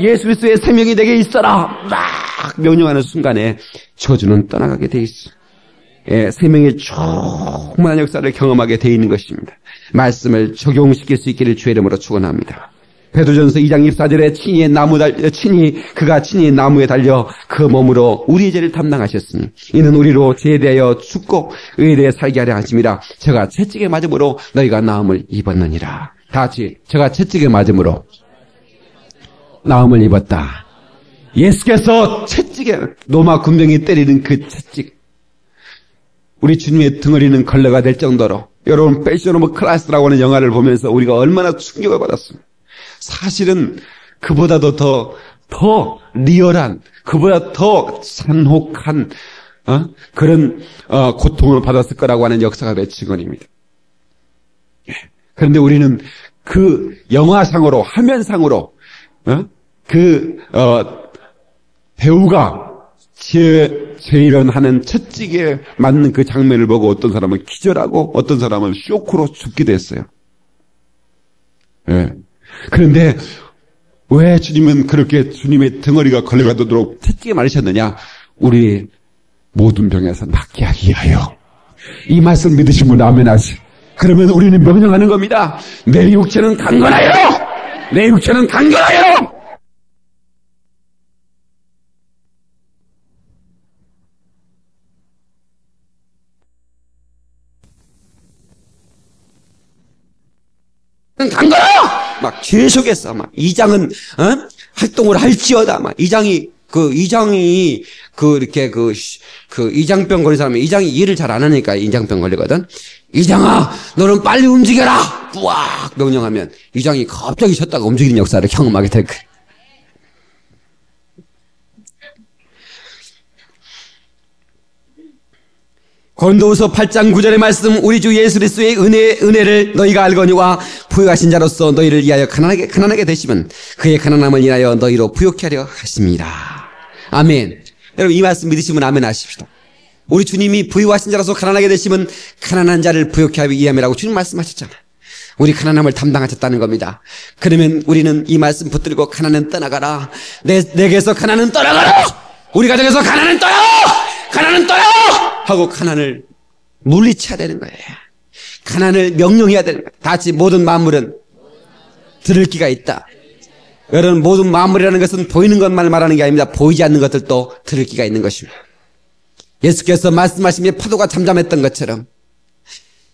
예수 그리스도의 생명이 내게 있어라 막 명령하는 순간에 저주는 떠나가게 돼 있어. 예, 생명의 충만한 역사를 경험하게 돼 있는 것입니다. 말씀을 적용시킬 수 있기를 주의 이름으로 축원합니다. 베드로전서 2장 24절에 그가 친히 나무에 달려 그 몸으로 우리의 죄를 담당하셨으니 이는 우리로 죄에 대하여 죽고 의에 대해 살게 하려 하심이라. 제가 채찍에 맞음으로 너희가 나음을 입었느니라. 다 같이. 제가 채찍에 맞음으로 나음을 입었다. 예수께서 채찍에 로마 군병이 때리는 그 채찍. 우리 주님의 덩어리는 걸레가 될 정도로 여러분 패션 오브 클래스라고 하는 영화를 보면서 우리가 얼마나 충격을 받았습니다. 사실은 그보다도 더 리얼한, 그보다 더 잔혹한 그런 고통을 받았을 거라고 하는 역사가 내 증언입니다. 그런데 우리는 그 영화상으로, 화면상으로 배우가 재일원하는 채찍에 맞는 그 장면을 보고 어떤 사람은 기절하고 어떤 사람은 쇼크로 죽기도 했어요. 예. 그런데 왜 주님은 그렇게 주님의 덩어리가 걸려가도록 채찍에 맞으셨느냐? 우리 모든 병에서 낫게 하기 위하여. 이 말씀 믿으신 분 아멘 하시. 그러면 우리는 명령하는 겁니다. 내 육체는 강건하여! 내 육체는 강건하여! 강건하여! 막 계속해서 막 이장은 활동을 할지어다. 막 이장이 이렇게 이장병 걸린 사람이 이장이 일을 잘 안 하니까 이장병 걸리거든. 이장아, 너는 빨리 움직여라! 뿌악! 명령하면 이장이 갑자기 쉬었다가 움직이는 역사를 경험하게 될 거야. 고린도후서 8장 9절의 말씀, 우리 주 예수 그리스도의 은혜를 너희가 알거니와 부유하신 자로서 너희를 위하여 가난하게 되시면 그의 가난함을 인하여 너희로 부욕케 하려 하십니다. 아멘. 여러분 이 말씀 믿으시면 아멘 하십시다. 우리 주님이 부유하신 자로서 가난하게 되시면 가난한 자를 부욕케 하기 위함이라고 주님 말씀하셨잖아요. 우리 가난함을 담당하셨다는 겁니다. 그러면 우리는 이 말씀 붙들고 가난은 떠나가라. 내게서 가난은 떠나가라. 우리 가정에서 가난은 떠나! 가난은 떠나! 하고 가난을 물리쳐야 되는 거예요. 가난을 명령해야 되는 거예요. 다 같이 모든 만물은 들을 기가 있다. 여러분 모든 만물이라는 것은 보이는 것만 말하는 게 아닙니다. 보이지 않는 것들도 들을 기가 있는 것입니다. 예수께서 말씀하시며 파도가 잠잠했던 것처럼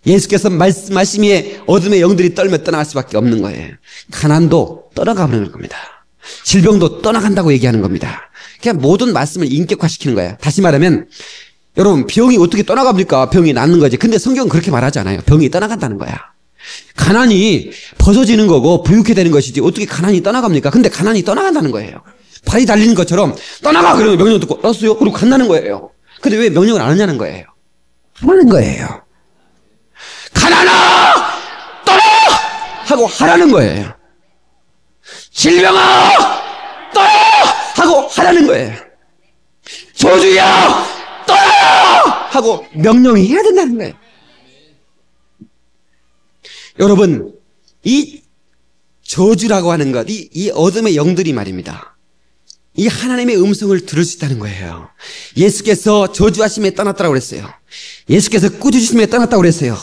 예수께서 말씀하시며 어둠의 영들이 떨며 떠나갈 수밖에 없는 거예요. 가난도 떠나가버리는 겁니다. 질병도 떠나간다고 얘기하는 겁니다. 그냥 모든 말씀을 인격화시키는 거예요. 다시 말하면 여러분 병이 어떻게 떠나갑니까? 병이 낫는 거지. 근데 성경은 그렇게 말하지 않아요. 병이 떠나간다는 거야. 가난이 벗어지는 거고 부유케 되는 것이지 어떻게 가난이 떠나갑니까? 근데 가난이 떠나간다는 거예요. 발이 달리는 것처럼 떠나가! 그러면 명령 듣고 알았어요? 그리고 간다는 거예요. 근데 왜 명령을 안 하냐는 거예요. 하라는 거예요. 가난아! 떠나! 하고 하라는 거예요. 질병아! 떠나! 하고 하라는 거예요. 저주야! 떠나! 하고 명령이 해야 된다는 거예요. 여러분, 이 저주라고 하는 것, 이 어둠의 영들이 말입니다. 이 하나님의 음성을 들을 수 있다는 거예요. 예수께서 저주하심에 떠났다고 그랬어요. 예수께서 꾸짖으심에 떠났다고 그랬어요.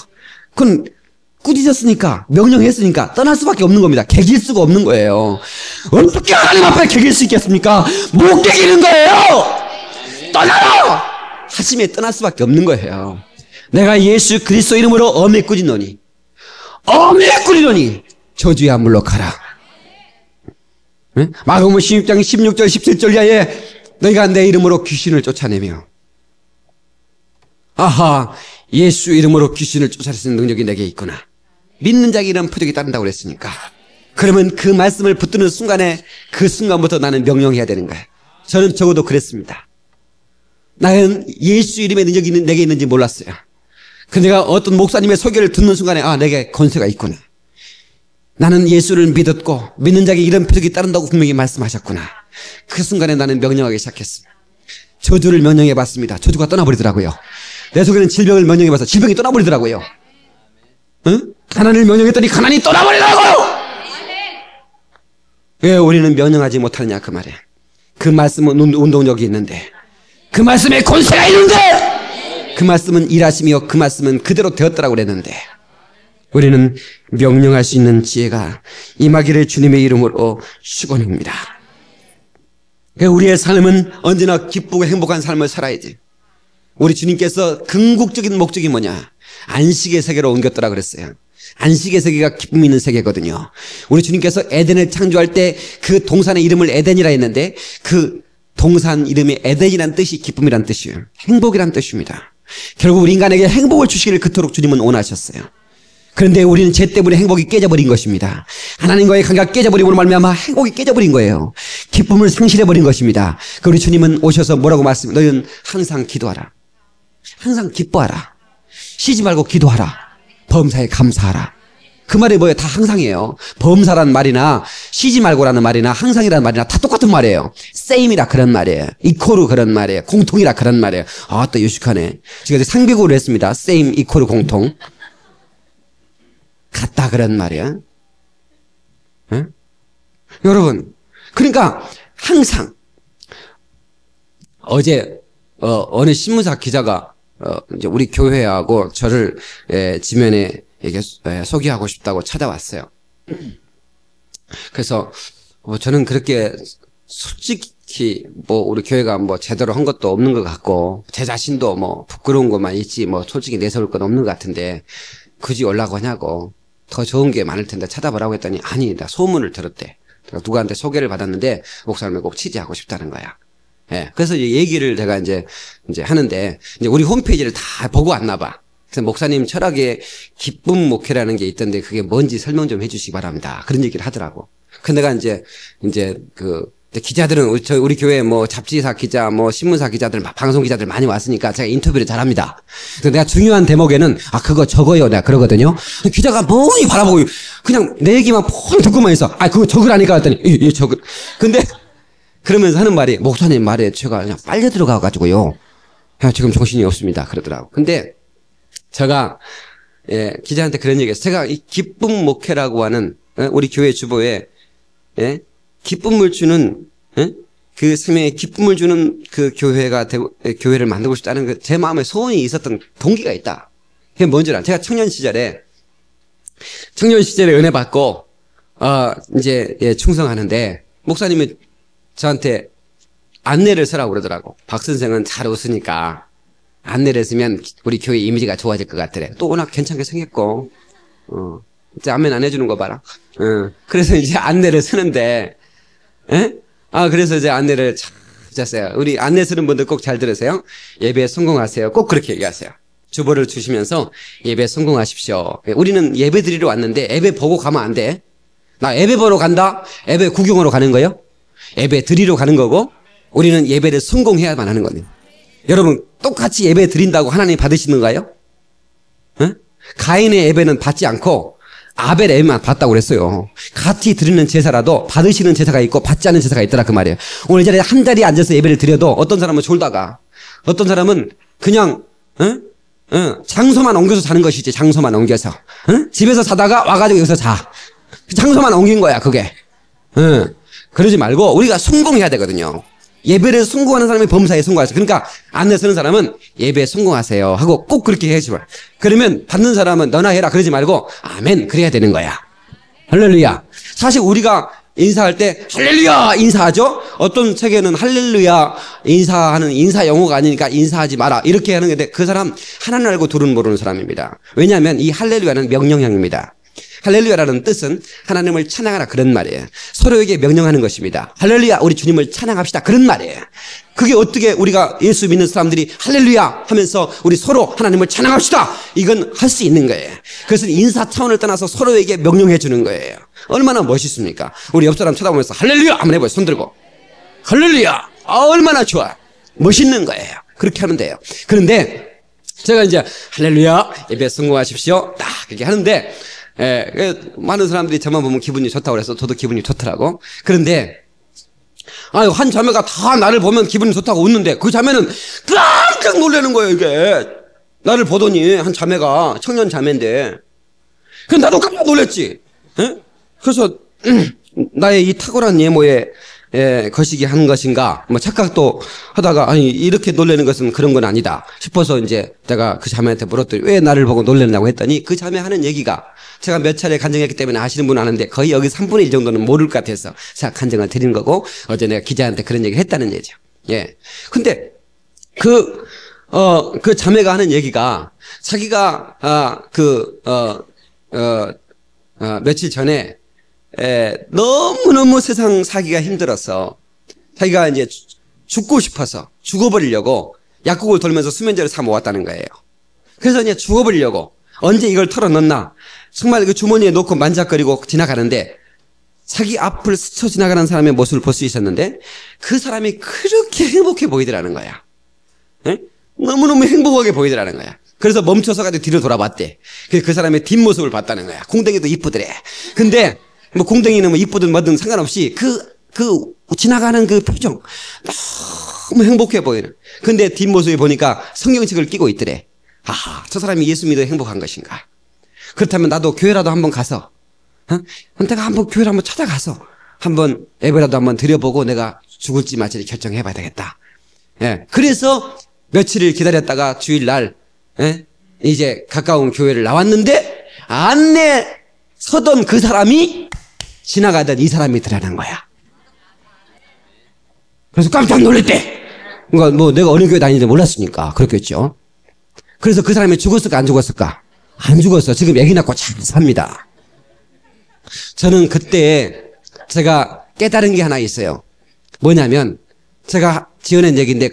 그건 꾸짖었으니까, 명령했으니까 떠날 수밖에 없는 겁니다. 개길 수가 없는 거예요. 어떻게 하나님 앞에 개길 수 있겠습니까? 못 개기는 거예요. 떠나라! 하심에 떠날 수밖에 없는 거예요. 내가 예수 그리스도 이름으로 엄히 꾸짖노니 저주야 물러가라. 네? 마가복음 16장 16절 17절 이하에 너희가 내 이름으로 귀신을 쫓아내며 아하 예수 이름으로 귀신을 쫓아낼 수 있는 능력이 내게 있구나. 믿는 자에게 이런 표적이 따른다고 그랬으니까. 그러면 그 말씀을 붙드는 순간에 그 순간부터 나는 명령해야 되는 거야. 저는 적어도 그랬습니다. 나는 예수 이름의 능력이 내게 있는지 몰랐어요. 근데 내가 어떤 목사님의 소개를 듣는 순간에 내게 권세가 있구나. 나는 예수를 믿었고 믿는 자에게 이런 표적이 따른다고 분명히 말씀하셨구나. 그 순간에 나는 명령하기 시작했습니다. 저주를 명령해봤습니다. 저주가 떠나버리더라고요. 내 속에는 질병을 명령해봐서 질병이 떠나버리더라고요. 응? 가난을 명령했더니 가난이 떠나버리더라고요. 왜 우리는 명령하지 못하느냐 그 말에. 그 말씀은 운동력이 있는데 그 말씀에 권세가 있는데 그 말씀은 일하시며 그 말씀은 그대로 되었더라고 그랬는데 우리는 명령할 수 있는 지혜가 임하기를 주님의 이름으로 축원합니다. 우리의 삶은 언제나 기쁘고 행복한 삶을 살아야지. 우리 주님께서 궁극적인 목적이 뭐냐? 안식의 세계로 옮겼더라 그랬어요. 안식의 세계가 기쁨이 있는 세계거든요. 우리 주님께서 에덴을 창조할 때 그 동산의 이름을 에덴이라 했는데 그 동산 이름이 에덴이란 뜻이 기쁨이란 뜻이에요. 행복이란 뜻입니다. 결국 우리 인간에게 행복을 주시기를 그토록 주님은 원하셨어요. 그런데 우리는 죄 때문에 행복이 깨져버린 것입니다. 하나님과의 관계가 깨져버리고 말미암아 행복이 깨져버린 거예요. 기쁨을 상실해버린 것입니다. 그 우리 주님은 오셔서 뭐라고 너희는 항상 기도하라. 항상 기뻐하라. 쉬지 말고 기도하라. 범사에 감사하라. 그 말이 뭐예요? 다 항상이에요. 범사라는 말이나 쉬지 말고라는 말이나 항상이라는 말이나 다 똑같은 말이에요. same이라 그런 말이에요. equal 그런 말이에요. 공통이라 그런 말이에요. 아, 또 유식하네. 제가 상비국으로 했습니다. same, equal, 공통. 같다 그런 말이에요. 응? 여러분, 그러니까 항상 어제 어느 신문사 기자가 이제 우리 교회하고 저를 지면에 이게 소개하고 싶다고 찾아왔어요. 그래서 저는 그렇게 솔직히 우리 교회가 제대로 한 것도 없는 것 같고 제 자신도 부끄러운 것만 있지 솔직히 내세울 건 없는 것 같은데 굳이 오려고 하냐고 더 좋은 게 많을 텐데 찾아보라고 했더니 아니 나 소문을 들었대. 누구한테 소개를 받았는데 목사님을 꼭 취재하고 싶다는 거야. 예. 그래서 이 얘기를 제가 이제 하는데 이제 우리 홈페이지를 다 보고 왔나 봐. 그래서 목사님 철학에 기쁨 목회라는 게 있던데 그게 뭔지 설명 좀 해주시기 바랍니다. 그런 얘기를 하더라고. 근데 내가 이제 기자들은 우리 교회 잡지사 기자, 신문사 기자들, 방송 기자들 많이 왔으니까 제가 인터뷰를 잘합니다. 그래서 내가 중요한 대목에는 그거 적어요. 내가 그러거든요. 기자가 멍이 바라보고 그냥 내 얘기만 펑 듣고만 있어. 그거 적으라니까 했더니 예, 적으. 근데 그러면서 하는 말이 목사님 말에 제가 그냥 빨려 들어가가지고요. 지금 정신이 없습니다. 그러더라고. 근데 제가 기자한테 그런 얘기했어요. 제가 이 기쁨 목회라고 하는 우리 교회 주보에 기쁨을 주는 그 삶에 기쁨을 주는 그 교회를 만들고 싶다는 제 마음에 소원이 있었던 동기가 있다. 그게 뭔지 알아? 제가 청년 시절에 은혜 받고 이제 충성하는데 목사님이 저한테 안내를 쓰라고 그러더라고. 박 선생은 잘 웃으니까 안내를 쓰면 우리 교회 이미지가 좋아질 것 같더래. 또 워낙 괜찮게 생겼고 이제 아멘 안 해주는 거 봐라. 그래서 이제 안내를 쓰는데 그래서 이제 안내를 잘 썼어요. 우리 안내 쓰는 분들 꼭 잘 들으세요. 예배에 성공하세요. 꼭 그렇게 얘기하세요. 주보를 주시면서 예배에 성공하십시오. 우리는 예배 드리러 왔는데 예배 보고 가면 안 돼. 나 예배 보러 간다? 예배 구경하러 가는 거예요? 예배 드리러 가는 거고 우리는 예배를 성공해야만 하는 거예요. 여러분 똑같이 예배 드린다고 하나님 받으시는가요? 가인의 예배는 받지 않고 아벨의 예배만 받다고 그랬어요. 같이 드리는 제사라도 받으시는 제사가 있고 받지 않는 제사가 있더라 그 말이에요. 오늘 이 자리에 한 자리에 앉아서 예배를 드려도 어떤 사람은 졸다가 어떤 사람은 그냥 장소만 옮겨서 자는 것이지. 장소만 옮겨서 집에서 자다가 와가지고 여기서 자. 장소만 옮긴 거야 그게. 그러지 말고 우리가 성공해야 되거든요. 예배를 성공하는 사람이 범사에 성공하세요. 그러니까 안내 쓰는 사람은 예배에 성공하세요 하고 꼭 그렇게 해야지. 그러면 받는 사람은 너나 해라 그러지 말고 아멘 그래야 되는 거야. 할렐루야. 사실 우리가 인사할 때 할렐루야 인사하죠. 어떤 책에는 할렐루야 인사하는 인사 용어가 아니니까 인사하지 마라 이렇게 하는 건데 그 사람 하나는 알고 둘은 모르는 사람입니다. 왜냐하면 이 할렐루야는 명령형입니다. 할렐루야라는 뜻은 하나님을 찬양하라 그런 말이에요. 서로에게 명령하는 것입니다. 할렐루야 우리 주님을 찬양합시다 그런 말이에요. 그게 어떻게 우리가 예수 믿는 사람들이 할렐루야 하면서 우리 서로 하나님을 찬양합시다 이건 할 수 있는 거예요. 그래서 인사 차원을 떠나서 서로에게 명령해 주는 거예요. 얼마나 멋있습니까? 우리 옆 사람 쳐다보면서 할렐루야 한번 해봐요. 손 들고 할렐루야 얼마나 좋아. 멋있는 거예요. 그렇게 하면 돼요. 그런데 제가 이제 할렐루야 예배 성공하십시오 딱 그렇게 하는데 많은 사람들이 저만 보면 기분이 좋다고 그래서 저도 기분이 좋더라고. 그런데 한 자매가 다 나를 보면 기분이 좋다고 웃는데 그 자매는 깜짝 놀라는 거예요. 이게 나를 보더니 한 자매가 청년 자매인데 그래서 나도 깜짝 놀랐지. 그래서 나의 이 탁월한 예모에 거시기 한 것인가 착각도 하다가 이렇게 놀라는 것은 그런 건 아니다 싶어서 이제 내가 그 자매한테 물었더니 왜 나를 보고 놀랐냐고 했더니 그 자매 하는 얘기가 제가 몇 차례 간증했기 때문에 아시는 분은 아는데 거의 여기 3분의 1 정도는 모를 것 같아서 제가 간증을 드리는 거고 어제 내가 기자한테 그런 얘기를 했다는 얘기죠. 근데 그 자매가 하는 얘기가 자기가 며칠 전에 너무너무 세상 살기가 힘들어서 자기가 이제 죽고 싶어서 죽어버리려고 약국을 돌면서 수면제를 사 모았다는 거예요. 그래서 이제 죽어버리려고 언제 이걸 털어넣나 정말 그 주머니에 놓고 만작거리고 지나가는데 자기 앞을 스쳐 지나가는 사람의 모습을 볼 수 있었는데 그 사람이 그렇게 행복해 보이더라는 거야. 에? 너무너무 행복하게 보이더라는 거야. 그래서 멈춰서 가지고 뒤로 돌아봤대. 그 사람의 뒷모습을 봤다는 거야. 공댕이도 이쁘더래. 근데 뭐 공댕이는 뭐 이쁘든 뭐든 상관없이 지나가는 그 표정 너무 행복해 보이는. 근데 뒷모습에 보니까 성경책을 끼고 있더래. 아하, 저 사람이 예수 믿어 행복한 것인가. 그렇다면 나도 교회라도 한번 가서 내가 한번 교회를 한번 찾아가서 한번 예배라도 한번 드려보고 내가 죽을지 말지 결정해봐야 되겠다. 예. 그래서 며칠을 기다렸다가 주일날 이제 가까운 교회를 나왔는데 안내 서던 그 사람이 지나가던 이 사람이더라는 거야. 그래서 깜짝 놀랐대. 그러니까 뭐 내가 어느 교회 다니는지 몰랐으니까 그렇겠죠. 그래서 그 사람이 죽었을까 안 죽었을까? 안 죽었어. 지금 애기 낳고 잘 삽니다. 저는 그때 제가 깨달은 게 하나 있어요. 뭐냐면 제가 지어낸 얘기인데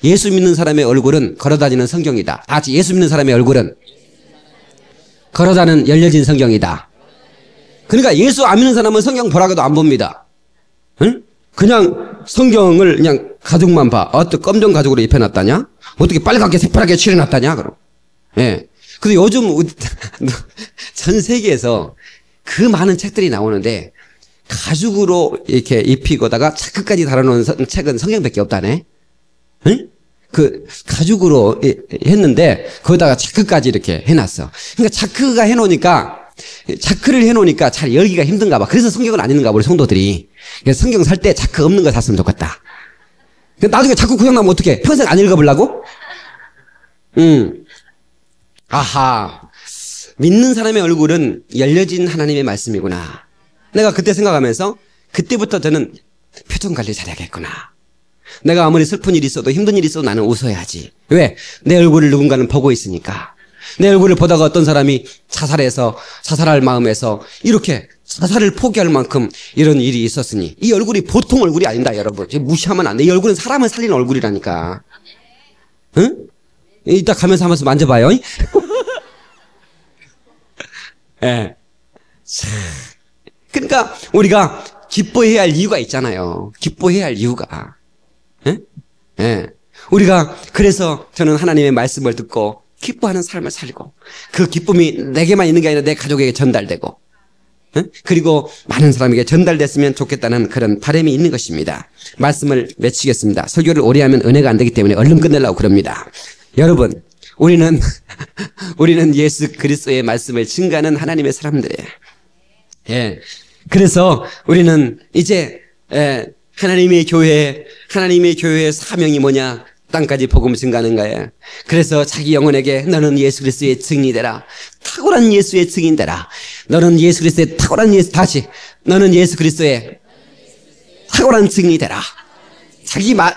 예수 믿는 사람의 얼굴은 걸어다니는 성경이다. 다 같이 예수 믿는 사람의 얼굴은 걸어다니는 열려진 성경이다. 그러니까 예수 안 믿는 사람은 성경 보라고도 안 봅니다. 응? 그냥 성경을 그냥 가죽만 봐. 어떻게 검정 가죽으로 입혀놨다냐? 어떻게 빨갛게 새파랗게 칠해놨다냐? 그럼. 예. 근데 요즘 전 세계에서 그 많은 책들이 나오는데 가죽으로 이렇게 입히고다가 차크까지 달아놓은 책은 성경밖에 없다네. 응? 그 가죽으로 했는데 거기다가 차크까지 이렇게 해놨어. 그러니까 차크를 해놓으니까 잘 열기가 힘든가 봐. 그래서 성경을 안 읽는가 봐, 우리 성도들이. 그래서 성경 살 때 차크 없는 거 샀으면 좋겠다. 나중에 자꾸 고장나면 어떡해? 평생 안 읽어보려고? 아하. 믿는 사람의 얼굴은 열려진 하나님의 말씀이구나. 내가 그때 생각하면서 그때부터 저는 표정 관리 잘해야겠구나. 내가 아무리 슬픈 일이 있어도 힘든 일이 있어도 나는 웃어야지. 왜? 내 얼굴을 누군가는 보고 있으니까. 내 얼굴을 보다가 어떤 사람이 자살할 마음에서 이렇게 자살을 포기할 만큼 이런 일이 있었으니 이 얼굴이 보통 얼굴이 아니다, 여러분. 무시하면 안 돼. 이 얼굴은 사람을 살리는 얼굴이라니까. 응? 이따 가면서 한번 만져봐요. 예. 그러니까 우리가 기뻐해야 할 이유가 있잖아요. 기뻐해야 할 이유가. 예? 예. 우리가 그래서 저는 하나님의 말씀을 듣고 기뻐하는 삶을 살고 그 기쁨이 내게만 있는 게 아니라 내 가족에게 전달되고 그리고 많은 사람에게 전달됐으면 좋겠다는 그런 바람이 있는 것입니다. 말씀을 맺히겠습니다. 설교를 오래 하면 은혜가 안 되기 때문에 얼른 끝내려고 그럽니다. 여러분, 우리는 예수 그리스도의 말씀을 증거하는 하나님의 사람들이에요. 예. 그래서 우리는 이제 하나님의 교회의 사명이 뭐냐? 땅까지 복음을 증거하는 거예요. 그래서 자기 영혼에게 너는 예수 그리스도의 증인이 되라. 탁월한 예수의 증인 되라. 너는 예수 그리스도의 너는 예수 그리스도의 탁월한 증인이 되라.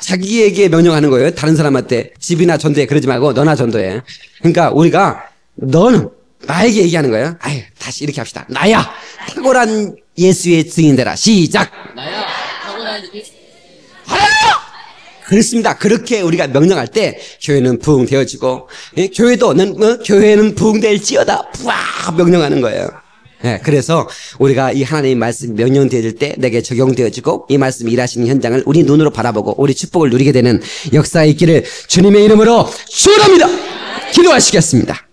자기에게 명령하는 거예요. 다른 사람한테 집이나 전도해 그러지 말고 너나 전도해. 그러니까 우리가 너는 나에게 얘기하는 거예요. 아유, 다시 이렇게 합시다. 나야 탁월한 예수의 증인 되라. 시작. 나야 탁월한 할렐루야. 그렇습니다. 그렇게 우리가 명령할 때 교회는 부흥되어지고 교회는 부흥될지어다. 푸아 명령하는 거예요. 네, 그래서 우리가 이 하나님의 말씀이 명령되어질 때 내게 적용되어지고 이 말씀이 일하시는 현장을 우리 눈으로 바라보고 우리 축복을 누리게 되는 역사가 있기를 주님의 이름으로 축원합니다. 기도하시겠습니다.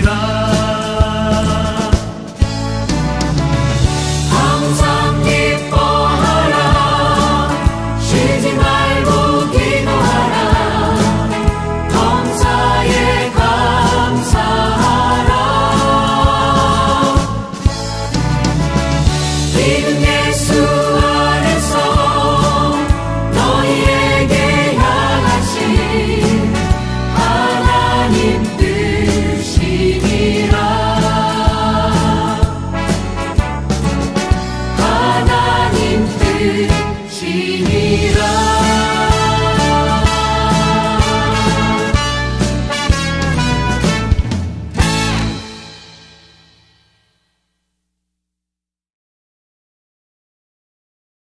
아니라